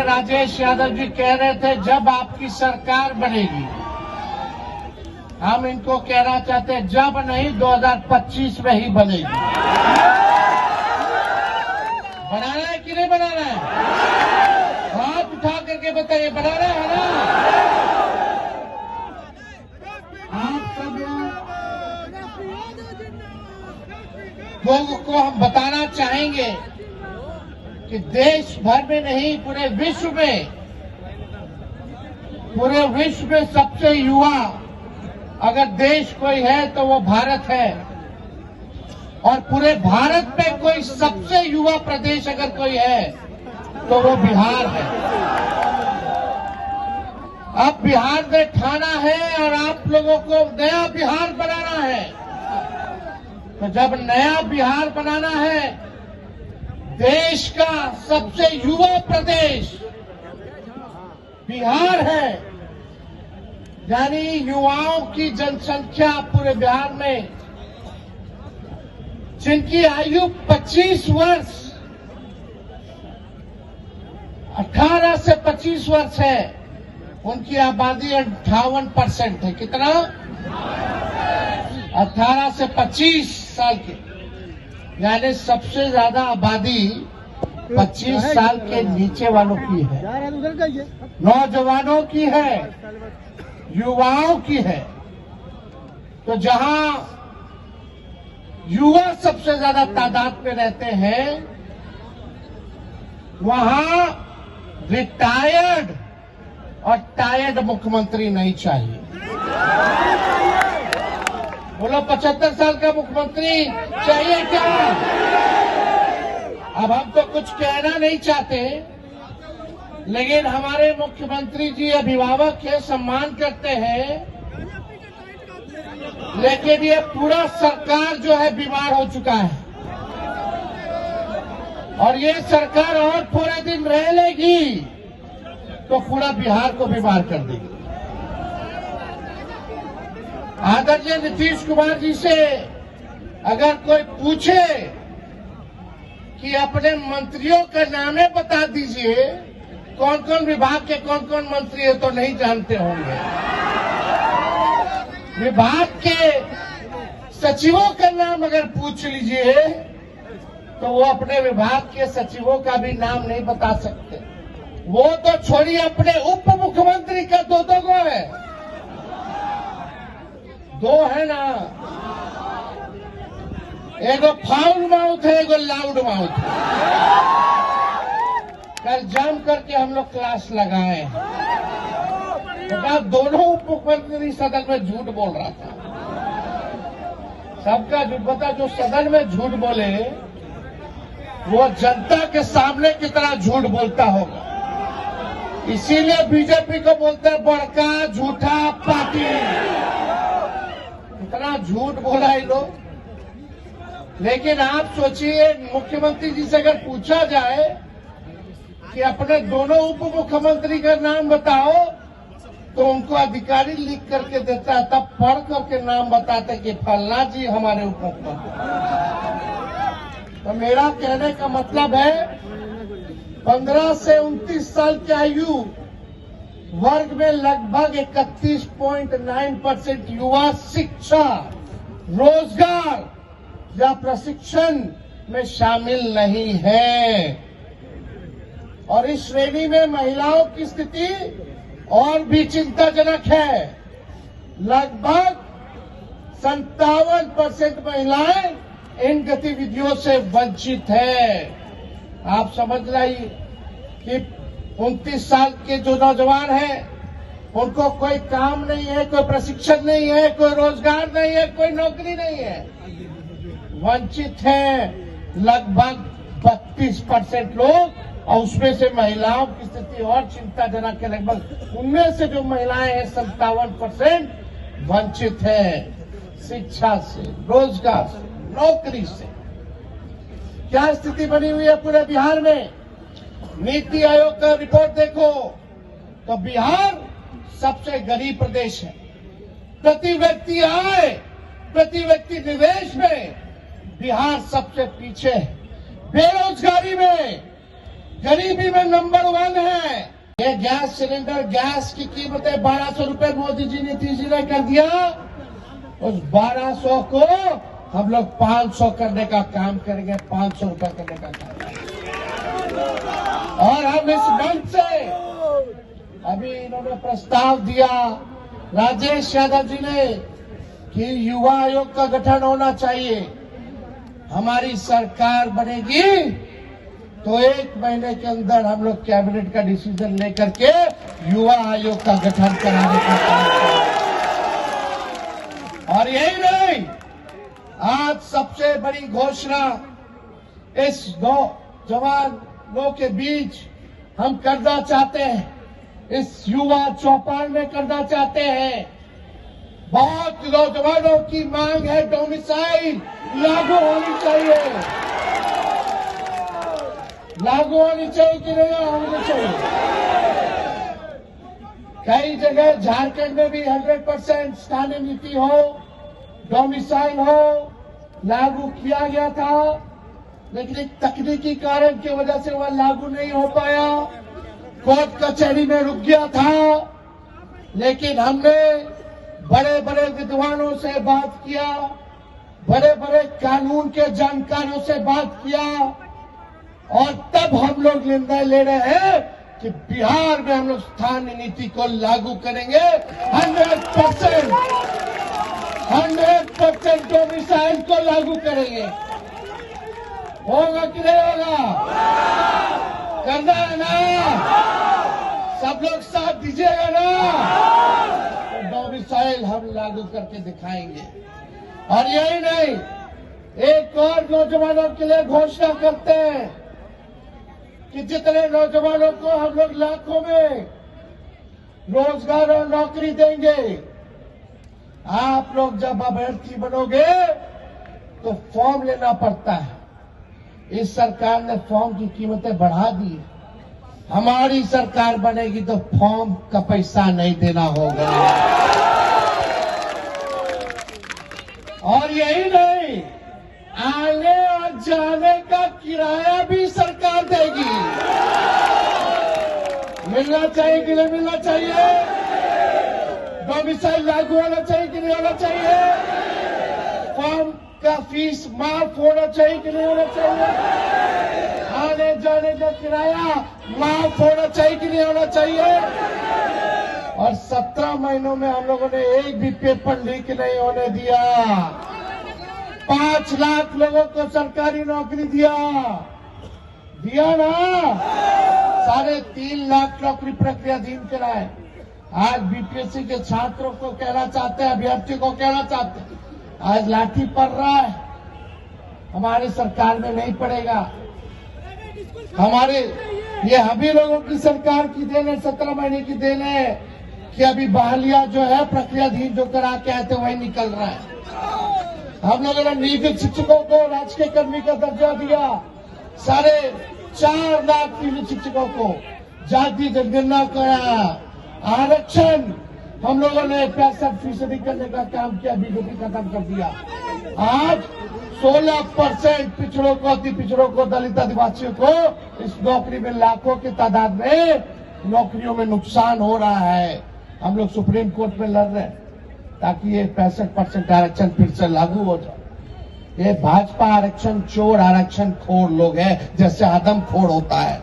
राजेश यादव जी कह रहे थे जब आपकी सरकार बनेगी, हम इनको कहना चाहते हैं जब नहीं 2025 में ही बनेगी। बनाना है कि नहीं बनाना है? हाथ उठा करके बताइए, बनाना है ना? आप सब लोगों को हम बताना चाहेंगे कि देश भर में नहीं पूरे विश्व में सबसे युवा अगर देश कोई है तो वो भारत है, और पूरे भारत में कोई सबसे युवा प्रदेश अगर कोई है तो वो बिहार है। अब बिहार में ठाना है और आप लोगों को नया बिहार बनाना है। तो जब नया बिहार बनाना है, देश का सबसे युवा प्रदेश बिहार है, यानी युवाओं की जनसंख्या पूरे बिहार में जिनकी आयु 25 वर्ष 18 से 25 वर्ष है, उनकी आबादी 58% है। कितना? 18 से 25 साल के, यानी सबसे ज्यादा आबादी 25 साल के नीचे वालों की है, नौजवानों की है, युवाओं की है। तो जहां युवा सबसे ज्यादा तादाद में रहते हैं, वहां रिटायर्ड और टायर्ड मुख्यमंत्री नहीं चाहिए। बोलो 75 साल का मुख्यमंत्री चाहिए क्या? अब हम तो कुछ कहना नहीं चाहते, लेकिन हमारे मुख्यमंत्री जी अभिभावक के सम्मान करते हैं, लेकिन ये पूरा सरकार जो है बीमार हो चुका है, और ये सरकार और थोड़े दिन रह लेगी तो पूरा बिहार को बीमार कर देगी। आदरणीय नीतीश कुमार जी से अगर कोई पूछे कि अपने मंत्रियों का नामे बता दीजिए, कौन कौन विभाग के कौन कौन मंत्री है, तो नहीं जानते होंगे। विभाग के सचिवों का नाम अगर पूछ लीजिए तो वो अपने विभाग के सचिवों का भी नाम नहीं बता सकते। वो तो छोड़िए, अपने उप मुख्यमंत्री का दो गो है, दो है ना, एगो फाउल माउथ है, एगो लाउड माउथ है। कल जम करके हम लोग क्लास लगाए, तो दोनों उप मुख्यमंत्री सदन में झूठ बोल रहा था। सबका झूठ बता, जो सदन में झूठ बोले वो जनता के सामने कितना झूठ बोलता होगा। इसीलिए बीजेपी को बोलते हैं बड़का झूठा पार्टी। इतना झूठ बोला ये लोग। लेकिन आप सोचिए, मुख्यमंत्री जी से अगर पूछा जाए कि अपने दोनों उप मुख्यमंत्री का नाम बताओ, तो उनको अधिकारी लिख करके देता है, तब पढ़ करके नाम बताते कि फलना जी हमारे उप मुख्यमंत्री। तो मेरा कहने का मतलब है 15 से 29 साल की आयु वर्ग में लगभग 31.9% युवा शिक्षा, रोजगार या प्रशिक्षण में शामिल नहीं है, और इस श्रेणी में महिलाओं की स्थिति और भी चिंताजनक है। लगभग 57% महिलाएं इन गतिविधियों से वंचित है। आप समझ रही कि 29 साल के जो नौजवान हैं, उनको कोई काम नहीं है, कोई प्रशिक्षण नहीं है, कोई रोजगार नहीं है, कोई नौकरी नहीं है, वंचित है लगभग 32% लोग, और उसमें से महिलाओं की स्थिति और चिंताजनक है। लगभग उनमें से जो महिलाएं हैं 57% वंचित है शिक्षा से, रोजगार से, नौकरी से। क्या स्थिति बनी हुई है पूरे बिहार में? नीति आयोग का रिपोर्ट देखो तो बिहार सबसे गरीब प्रदेश है। प्रति व्यक्ति आय, प्रति व्यक्ति निवेश में बिहार सबसे पीछे है। बेरोजगारी में गरीबी में नंबर 1 है। ये गैस सिलेंडर, गैस की कीमतें 1200 रुपए मोदी जी नीतीश जी ने कर दिया। उस 1200 को हम लोग 500 करने का काम करेंगे, 500 रुपए करने का काम करेंगे। और हम इस मंच से अभी इन्होंने प्रस्ताव दिया राजेश यादव जी ने कि युवा आयोग का गठन होना चाहिए। हमारी सरकार बनेगी तो 1 महीने के अंदर हम लोग कैबिनेट का डिसीजन लेकर के युवा आयोग का गठन कराने का काम करेंगे। और यही नहीं, आज सबसे बड़ी घोषणा इस नौजवानों के बीच हम करना चाहते हैं, इस युवा चौपाल में करना चाहते हैं। बहुत नौजवानों की मांग है डोमिसाइल लागू होनी चाहिए। लागू होनी चाहिए कि नहीं होनी चाहिए? कई जगह झारखंड में भी 100% स्थानीय नीति हो, डोमिसाइल हो, लागू किया गया था, लेकिन एक तकनीकी कारण की वजह से वह लागू नहीं हो पाया, कोर्ट कचहरी में रुक गया था। लेकिन हमने बड़े बड़े विद्वानों से बात किया, बड़े बड़े कानून के जानकारों से बात किया, और तब हम लोग निर्णय ले रहे हैं कि बिहार में हम लोग स्थानीय नीति को लागू करेंगे। 100% डोमिसाइल को लागू करेंगे। होगा कि नहीं होगा? करना है ना? सब लोग साथ दीजिएगा ना? तो डोमिसाइल हम लागू करके दिखाएंगे। और यही नहीं, एक और नौजवानों के लिए घोषणा करते हैं कि जितने नौजवानों को हम लोग लाखों में रोजगार और नौकरी देंगे, आप लोग जब अभ्यर्थी बनोगे तो फॉर्म लेना पड़ता है। इस सरकार ने फॉर्म की कीमतें बढ़ा दी। हमारी सरकार बनेगी तो फॉर्म का पैसा नहीं देना होगा। और यही नहीं, आने और जाने का किराया भी सरकार देगी। मिलना चाहिए कि नहीं मिलना चाहिए? डोमिसाइल लागू होना चाहिए कि नहीं होना चाहिए? फॉर्म का फीस माफ होना चाहिए कि नहीं होना चाहिए? आने जाने का किराया माफ होना चाहिए कि नहीं होना चाहिए? और 17 महीनों में हम लोगों ने एक भी पेपर लीक नहीं होने दिया। 5 लाख लोगों को सरकारी नौकरी दिया ना? 3.5 लाख नौकरी प्रक्रियाधीन कराए। आज बीपीएससी के छात्रों को कहना चाहते हैं, अभ्यर्थियों को कहना चाहते हैं, आज लाठी पड़ रहा है, हमारी सरकार में नहीं पड़ेगा। हमारे ये अभी लोगों की सरकार की देन है, 17 महीने की देन है कि अभी बहालियां जो है प्रक्रियाधीन जो करा के आए थे वही निकल रहा है। हम लोगों ने नियोजित शिक्षकों को राजकीय कर्मी का दर्जा दिया। 4.5 लाख नियोजित शिक्षकों को जाति जनगणना करा। आरक्षण हम लोगों ने 65% करने का काम किया, बीजेपी खत्म कर दिया। आज 16% पिछड़ों को, अति पिछड़ों को, दलित आदिवासियों को इस नौकरी में लाखों की तादाद में नौकरियों में नुकसान हो रहा है। हम लोग सुप्रीम कोर्ट में लड़ रहे हैं ताकि ये 65% आरक्षण फिर से लागू हो जाए। ये भाजपा आरक्षण चोर, आरक्षण खोर लोग हैं, जैसे आदमखोर होता है।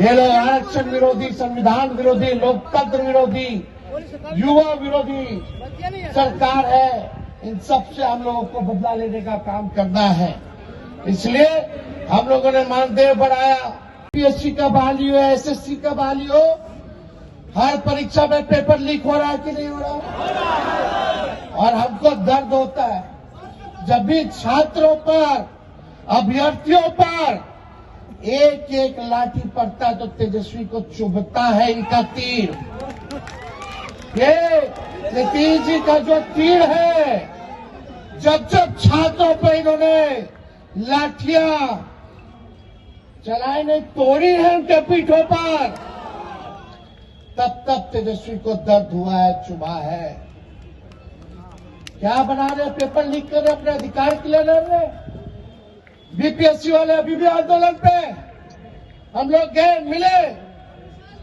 ये लोग आरक्षण विरोधी, संविधान विरोधी, लोकतंत्र विरोधी, युवा विरोधी सरकार है। इन सब से हम लोगों को बदला लेने का काम करना है। इसलिए हम लोगों ने मानदेय बढ़ाया। पीएससी का बहाली हो, एसएससी का बहाली हो, हर परीक्षा में पेपर लीक हो रहा है कि नहीं हो रहा? और हमको दर्द होता है जब भी छात्रों पर, अभ्यर्थियों पर एक लाठी पड़ता है तो तेजस्वी को चुभता है इनका तीर। ये नीतीश जी का जो तीर है, जब छात्रों पर इन्होंने लाठियां चलाई नहीं, तोड़ी है उनके पीठों पर, तब तेजस्वी को दर्द हुआ है, चुभा है। क्या बना रहे? पेपर लीक कर रहे, अपने अधिकार के लिए लड़ रहे। बीपीएससी वाले अभी भी आंदोलन पे। हम लोग गए, मिले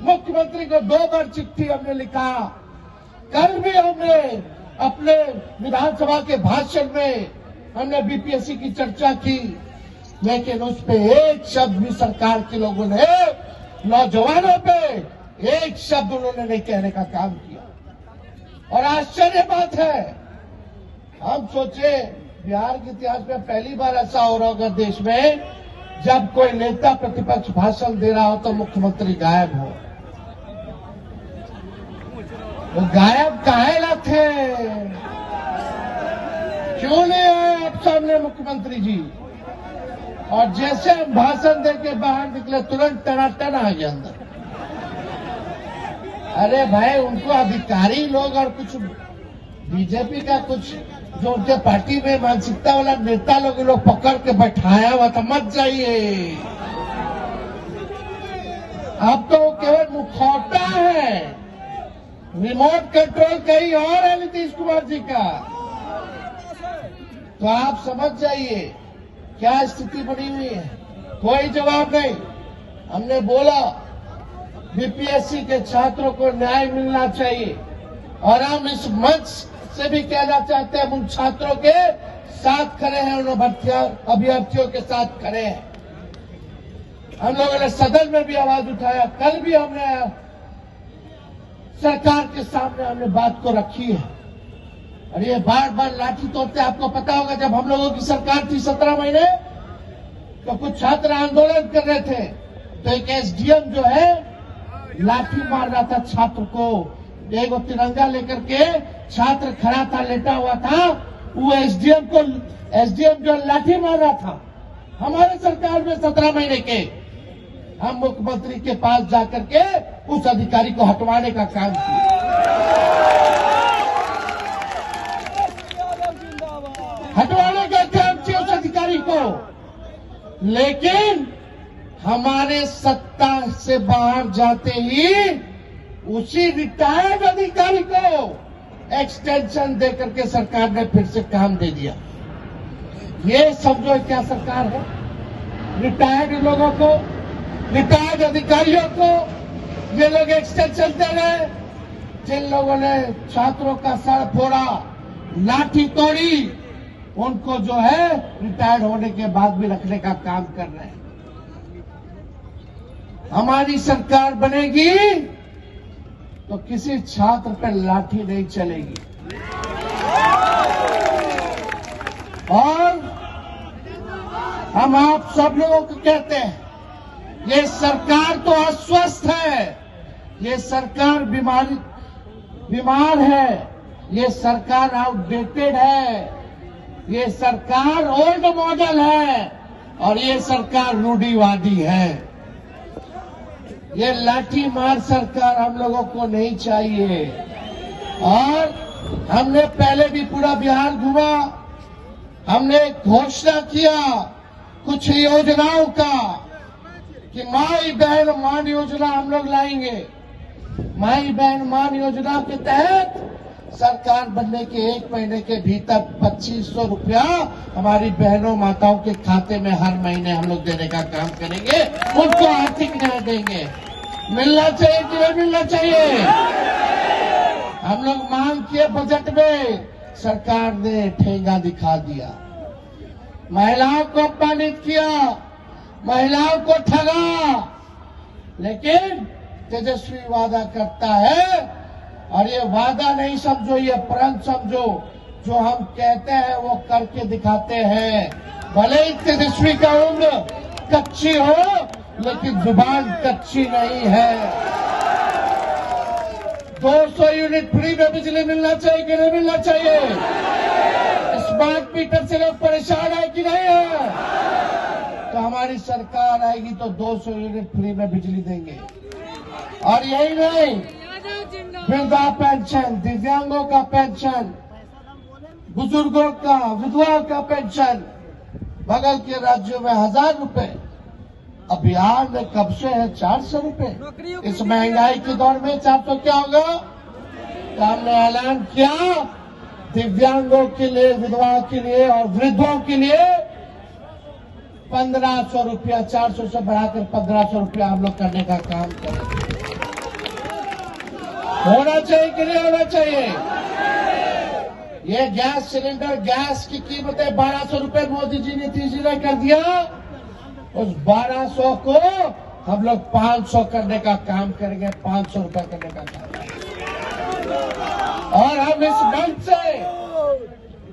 मुख्यमंत्री को, 2 बार चिट्ठी हमने लिखा। कल भी हमने अपने विधानसभा के भाषण में हमने बीपीएससी की चर्चा की, लेकिन उस पे एक शब्द भी सरकार के लोगों ने, नौजवानों पे एक शब्द उन्होंने नहीं कहने का काम किया। और आश्चर्य बात है, हम सोचे बिहार के इतिहास में पहली बार ऐसा हो रहा होगा देश में, जब कोई नेता प्रतिपक्ष भाषण दे रहा हो तो मुख्यमंत्री गायब हो। वो गायब काहे थे? क्यों नहीं आए आप सामने मुख्यमंत्री जी? और जैसे हम भाषण दे के बाहर निकले, तुरंत टनाटन आ गया अंदर। अरे भाई, उनको अधिकारी लोग और कुछ बीजेपी का कुछ जो उनके पार्टी में मानसिकता वाला नेता लोग पकड़ के बैठाया हुआ था, मत जाइए। अब तो केवल मुखौटा है, रिमोट कंट्रोल कहीं और है नीतीश कुमार जी का। तो आप समझ जाइए क्या स्थिति बनी हुई है। कोई जवाब नहीं। हमने बोला बीपीएससी के छात्रों को न्याय मिलना चाहिए, और हम इस मंच से भी कहना चाहते हैं, उन छात्रों के साथ खड़े हैं, उन अभ्यर्थियों के साथ खड़े हैं। हम लोगों ने सदन में भी आवाज उठाया, कल भी हमने सरकार के सामने हमने बात को रखी है। और ये बार बार लाठी तोड़ते, आपको पता होगा जब हम लोगों की सरकार थी 17 महीने, तो कुछ छात्र आंदोलन कर रहे थे, तो एक एसडीएम जो है लाठी मार रहा था छात्र को। एक तिरंगा लेकर के छात्र खड़ा था, लेटा हुआ था, वो एसडीएम जो लाठी मार रहा था, हमारे सरकार में 17 महीने के हम मुख्यमंत्री के पास जाकर के उस अधिकारी को हटवाने का काम किया। हटवाने का काम किया उस अधिकारी को, लेकिन हमारे सत्ता से बाहर जाते ही उसी रिटायर्ड अधिकारी को एक्सटेंशन देकर के सरकार ने फिर से काम दे दिया। ये समझो क्या सरकार है? रिटायर्ड लोगों को, रिटायर्ड अधिकारियों को ये लोग एक्सटेंशन दे रहे हैं। जिन लोगों ने छात्रों का सर फोड़ा, लाठी तोड़ी, उनको जो है रिटायर्ड होने के बाद भी रखने का काम कर रहे हैं। हमारी सरकार बनेगी तो किसी छात्र पर लाठी नहीं चलेगी। और हम आप सब लोगों को कहते हैं, ये सरकार तो अस्वस्थ है, ये सरकार बीमार है, ये सरकार आउटडेटेड है, ये सरकार ओल्ड मॉडल है, और ये सरकार रूढ़िवादी है। ये लाठी मार सरकार हम लोगों को नहीं चाहिए। और हमने पहले भी पूरा बिहार घुमा, हमने घोषणा किया कुछ योजनाओं का कि माई बहन मान योजना हम लोग लाएंगे। माई बहन मान योजना के तहत सरकार बनने के 1 महीने के भीतर 2500 रुपया हमारी बहनों माताओं के खाते में हर महीने हम लोग देने का काम करेंगे, उनको आर्थिक न्याय देंगे। मिलना चाहिए कि नहीं मिलना चाहिए? हम लोग मांग किए बजट में, सरकार ने ठेंगा दिखा दिया, महिलाओं को अपमानित किया, महिलाओं को ठगा। लेकिन तेजस्वी वादा करता है, और ये वादा नहीं समझो, ये प्रण समझो, जो हम कहते हैं वो करके दिखाते हैं। भले ही तेजस्वी का उम्र कच्ची हो, लेकिन जुबान कच्ची नहीं है। 200 यूनिट फ्री में बिजली मिलना चाहिए कि नहीं मिलना चाहिए? स्मार्ट मीटर से लोग परेशान है कि नहीं है? तो हमारी सरकार आएगी तो 200 यूनिट फ्री में बिजली देंगे। और यही नहीं, वृद्धा पेंशन, दिव्यांगों का पेंशन, बुजुर्गों का, विधवाओं का पेंशन, बगल के राज्यों में 1000 रुपए, अब बिहार में कब से है 400 रुपए। इस महंगाई के दौर में 400 क्या होगा? तो हमने ऐलान किया दिव्यांगों के लिए, विधवाओं के लिए और वृद्धों के लिए 1500 रुपया, 400 से बढ़ाकर 1500 रुपया हम लोग करने का काम करें। होना चाहिए कि नहीं होना चाहिए? ये गैस सिलेंडर, गैस की कीमतें 1200 रुपए मोदी जी नीतीश जी ने कर दिया। उस 1200 को हम लोग 500 करने का काम करेंगे, 500 रुपए करने का काम करेंगे। और हम इस मंच से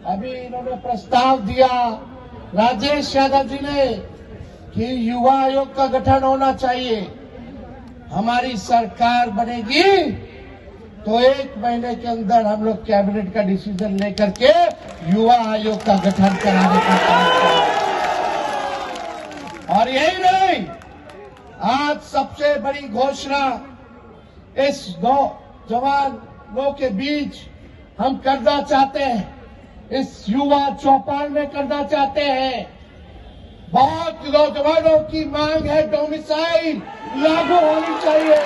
अभी इन्होंने प्रस्ताव दिया राजेश यादव जी ने कि युवा आयोग का गठन होना चाहिए। हमारी सरकार बनेगी तो 1 महीने के अंदर हम लोग कैबिनेट का डिसीजन लेकर के युवा आयोग का गठन कराने का काम करेंगे। और यही नहीं, आज सबसे बड़ी घोषणा इस नौजवानों के बीच हम करना चाहते हैं, इस युवा चौपाल में करना चाहते हैं। बहुत नौजवानों की मांग है डोमिसाइल लागू होनी चाहिए।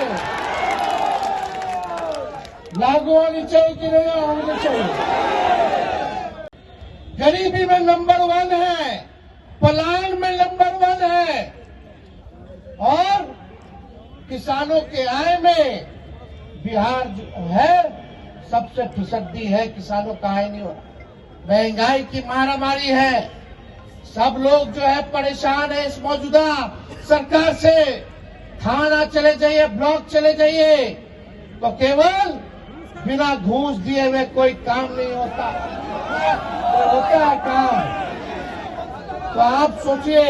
लागू होनी चाहिए कि नहीं होनी चाहिए? गरीबी में नंबर 1 है, पलायन में नंबर 1 है, और किसानों के आय में बिहार जो है सबसे फिसड्डी है। किसानों का आय नहीं हो रहा, महंगाई की मारामारी है, सब लोग जो है परेशान है इस मौजूदा सरकार से। थाना चले जाइए, ब्लॉक चले जाइए, तो केवल बिना घूस दिए हुए कोई काम नहीं होता, होता है काम। तो आप सोचिए,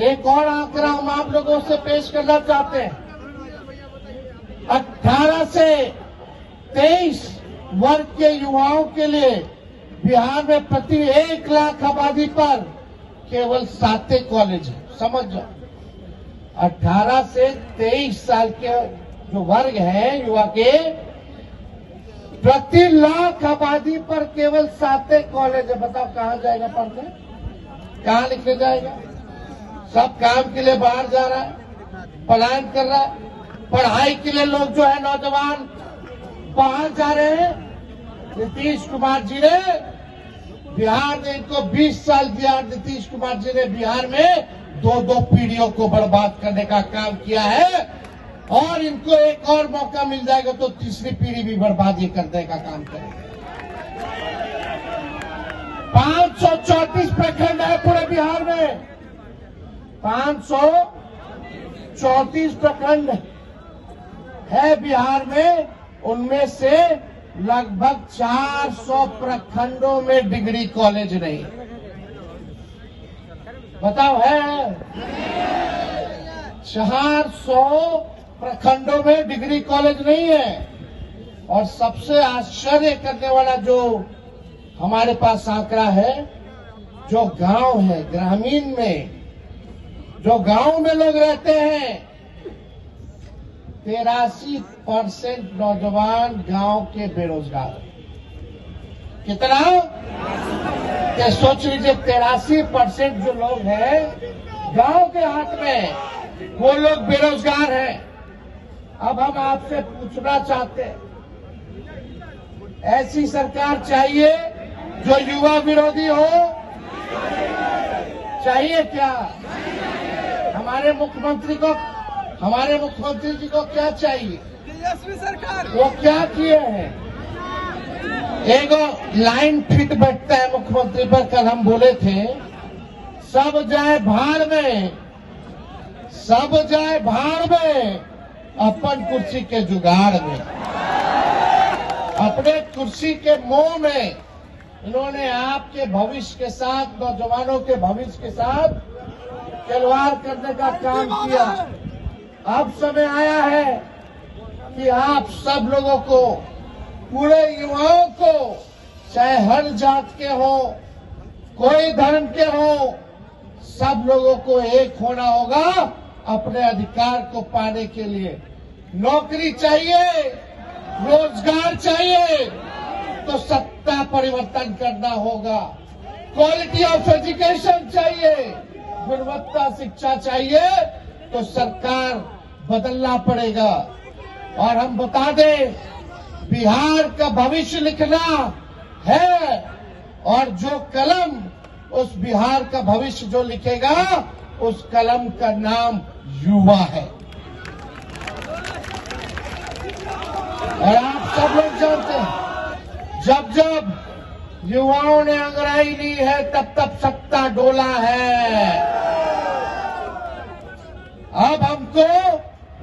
एक और आंकड़ा हम आप लोगों से पेश करना चाहते हैं। 18 से 23 वर्ग के युवाओं के लिए बिहार में प्रति 1 लाख आबादी पर केवल 7 कॉलेज है। समझ जाओ, 18 से 23 साल के जो वर्ग है युवा के, प्रति लाख आबादी पर केवल 7 कॉलेज है। बताओ कहां जाएगा पढ़ने, कहां लिखने जाएगा? सब काम के लिए बाहर जा रहा है, पलायन कर रहा है। पढ़ाई के लिए लोग जो है नौजवान बाहर जा रहे हैं। नीतीश कुमार जी ने बिहार में इनको 20 साल दिया। नीतीश कुमार जी ने बिहार में 2 पीढ़ियों को बर्बाद करने का काम किया है, और इनको एक और मौका मिल जाएगा तो तीसरी पीढ़ी भी बर्बादी करने का काम करेगी। 534 प्रखंड है पूरे बिहार में, 534 प्रखंड है बिहार में। उनमें से लगभग 400 प्रखंडों में डिग्री कॉलेज नहीं। बताओ है? 400 प्रखंडों में डिग्री कॉलेज नहीं है। और सबसे आश्चर्य करने वाला जो हमारे पास आंकड़ा है, जो गांव है, ग्रामीण में जो गांव में लोग रहते हैं, 83% नौजवान गांव के बेरोजगार। कितना? क्या सोच लीजिए, 83% जो लोग हैं गांव के हाथ में, वो लोग बेरोजगार हैं। अब हम आपसे पूछना चाहते हैं, ऐसी सरकार चाहिए जो युवा विरोधी हो? चाहिए क्या? हमारे मुख्यमंत्री जी को क्या चाहिए? तेजस्वी सरकार। वो क्या किए हैं? एक लाइन फिट बैठता है मुख्यमंत्री पर। कल हम बोले थे, सब जाए भाड़ में, सब जाए भाड़ में, अपन कुर्सी के जुगाड़ में। अपने कुर्सी के मोह में इन्होंने आपके भविष्य के साथ, नौजवानों के भविष्य के साथ खिलवाड़ करने का काम किया। अब समय आया है कि आप सब लोगों को, पूरे युवाओं को, चाहे हर जात के हो, कोई धर्म के हो, सब लोगों को एक होना होगा अपने अधिकार को पाने के लिए। नौकरी चाहिए, रोजगार चाहिए तो सत्ता परिवर्तन करना होगा। क्वालिटी ऑफ एजुकेशन चाहिए, गुणवत्ता शिक्षा चाहिए तो सरकार बदलना पड़ेगा। और हम बता दें, बिहार का भविष्य लिखना है, और जो कलम उस बिहार का भविष्य जो लिखेगा उस कलम का नाम युवा है। और आप सब लोग जानते हैं, जब जब युवाओं ने अंगड़ाई ली है तब तब सत्ता डोला है। अब हमको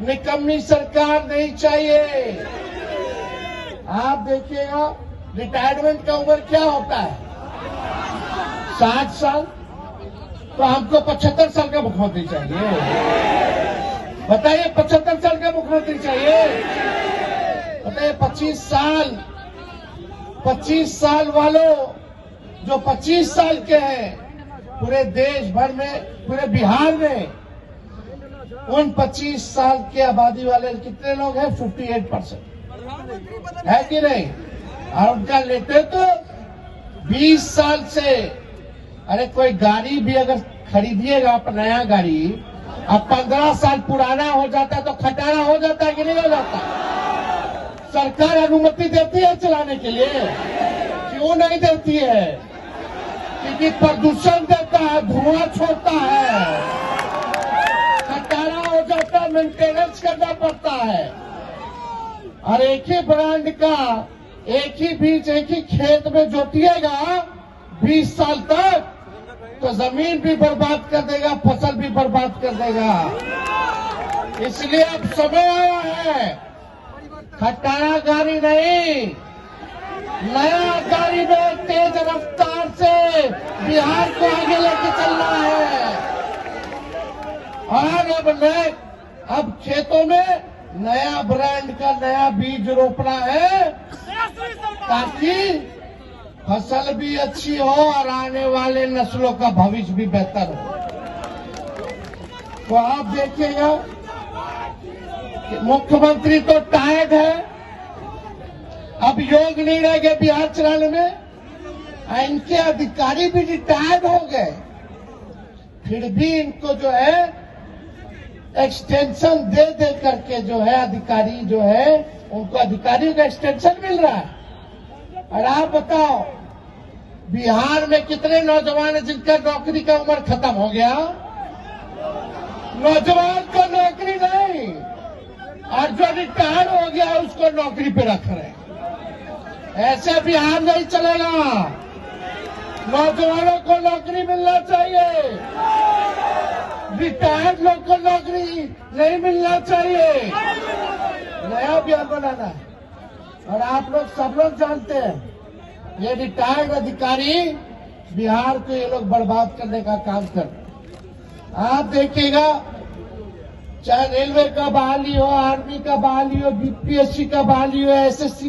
निकम्मी सरकार नहीं चाहिए। आप देखिएगा रिटायरमेंट का उम्र क्या होता है, 60 साल। तो हमको 75 साल का मुख्यमंत्री चाहिए। बताइए 75 साल का मुख्यमंत्री चाहिए? बताइए 25 साल वालों, जो 25 साल के हैं, पूरे देश भर में, पूरे बिहार में उन 25 साल के आबादी वाले कितने लोग हैं? 58% है कि नहीं? और उनका लेते तो 20 साल से। अरे कोई गाड़ी भी अगर खरीदिएगा आप, नया गाड़ी, अब 15 साल पुराना हो जाता है तो खटारा हो जाता है कि नहीं हो जाता? सरकार अनुमति देती है चलाने के लिए? क्यों नहीं देती है? क्योंकि प्रदूषण देता है, धुआं छोड़ता है, खटारा हो जाता है, मेंटेनेंस करना पड़ता है। और एक ही ब्रांड का एक ही बीज एक ही खेत में जोतिएगा 20 साल तक, तो जमीन भी बर्बाद कर देगा, फसल भी बर्बाद कर देगा। इसलिए अब समय आया है, खटारा गाड़ी नहीं, नया गाड़ी में तेज रफ्तार से बिहार को आगे लेके चलना है। और अब खेतों में नया ब्रांड का नया बीज रोपना है, ताकि फसल भी अच्छी हो और आने वाले नस्लों का भविष्य भी बेहतर हो। तो आप देखिएगा कि मुख्यमंत्री तो टायर्ड है, अब योग नहीं रह गए बिहार चलाने में, इनके अधिकारी भी रिटायर्ड हो गए, फिर भी इनको जो है एक्सटेंशन दे दे करके जो है अधिकारी जो है उनको अधिकारियों का एक्सटेंशन मिल रहा है। और आप बताओ बिहार में कितने नौजवान हैं जिनका नौकरी का उम्र खत्म हो गया? नौजवान को नौकरी नहीं, और जो रिटायर हो गया उसको नौकरी पे रख रहे हैं। ऐसे बिहार नहीं चलेगा। नौजवानों को नौकरी मिलना चाहिए, रिटायर्ड लोग को नौकरी नहीं मिलना चाहिए। नया बिहार बनाना है। और आप लोग सब लोग जानते हैं ये रिटायर्ड अधिकारी बिहार को ये लोग बर्बाद करने का काम कर रहे हैं। आप देखिएगा, चाहे रेलवे का बहाली हो, आर्मी का बहाली हो, बीपीएससी का बहाली हो, एसएससी